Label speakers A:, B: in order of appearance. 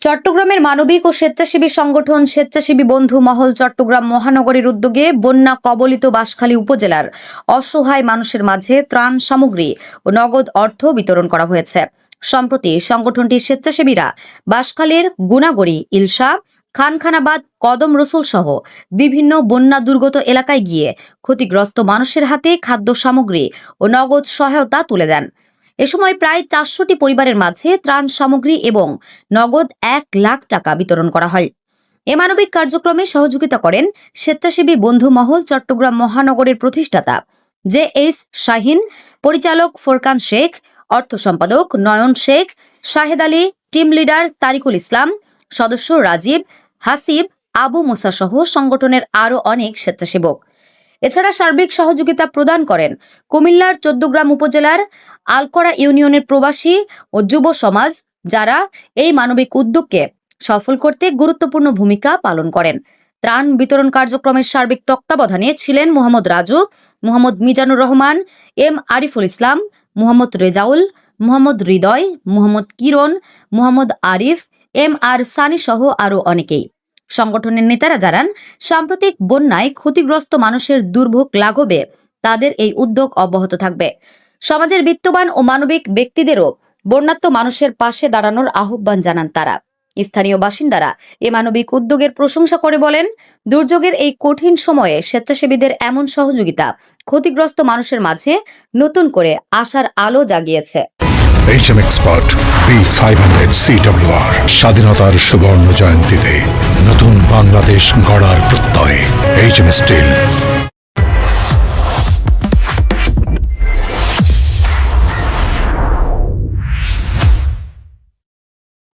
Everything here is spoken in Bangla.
A: চট্টগ্রামের মানবিক ও স্বেচ্ছাসেবী সংগঠন স্বেচ্ছাসেবী বন্ধু মহল চট্টগ্রাম মহানগরীর উদ্যোগে বন্যা কবলিত বাঁশখালী উপজেলার অসহায় মানুষের মাঝে ত্রাণ সামগ্রী ও নগদ অর্থ বিতরণ করা হয়েছে। সম্প্রতি সংগঠনটির স্বেচ্ছাসেবীরা বাঁশখালীর গুনাগড়ি, ইলশা, খানখানাবাদ, কদম রসুল সহ বিভিন্ন বন্যা দুর্গত এলাকায় গিয়ে ক্ষতিগ্রস্ত মানুষের হাতে খাদ্য সামগ্রী ও নগদ সহায়তা তুলে দেন। এ সময় প্রায় 400টি পরিবারের মাঝে ত্রাণ সামগ্রী এবং নগদ 1 লাখ টাকা বিতরণ করা হয়। এ মানবিক কার্যক্রমে সহযোগিতা করেন স্বেচ্ছাসেবী বন্ধু মহল চট্টগ্রাম মহানগরের প্রতিষ্ঠাতা JH শাহিন, পরিচালক ফোরকান শেখ, অর্থ সম্পাদক নয়ন শেখ, শাহেদ আলী, টিম লিডার তারিকুল ইসলাম, সদস্য রাজীব, হাসিব, আবু মুসা সহ সংগঠনের আরও অনেক স্বেচ্ছাসেবক। এছাড়া সার্বিক সহযোগিতা প্রদান করেন কুমিল্লার 14 গ্রাম উপজেলার আলকরা ইউনিয়নের প্রবাসী ও যুব সমাজ, যারা এই মানবিক উদ্যোগকে সফল করতে গুরুত্বপূর্ণ ভূমিকা পালন করেন। ত্রাণ বিতরণ কার্যক্রমের সার্বিক তত্ত্বাবধানে ছিলেন মোহাম্মদ রাজু, মোহাম্মদ মিজানুর রহমান, M আরিফুল ইসলাম, মোহাম্মদ রেজাউল, মোহাম্মদ হৃদয়, মোহাম্মদ কিরণ, মোহাম্মদ আরিফ, MR সানি সহ আরও অনেকেই। সংগঠনের নেতারা জানান, সাম্প্রতিক বন্যায় ক্ষতিগ্রস্ত মানুষের দুর্ভোগ লাঘবে তাদের এই উদ্যোগ অব্যাহত থাকবে। সমাজের বিত্তবান ও মানবিক ব্যক্তিদেরও বন্যার্ত মানুষের পাশে দাঁড়ানোর আহ্বান জানান তারা। স্থানীয় বাসিন্দারা এ মানবিক উদ্যোগের প্রশংসা করে বলেন, দুর্যোগের এই কঠিন সময়ে স্বেচ্ছাসেবীদের এমন সহযোগিতা ক্ষতিগ্রস্ত মানুষের মাঝে নতুন করে আশার আলো জাগিয়েছে।
B: HM Expert B500 CWR স্বাধীনতার সুবর্ণ জয়ন্তীতে নতুন বাংলাদেশ গড়ার প্রত্যয়। HM Steel।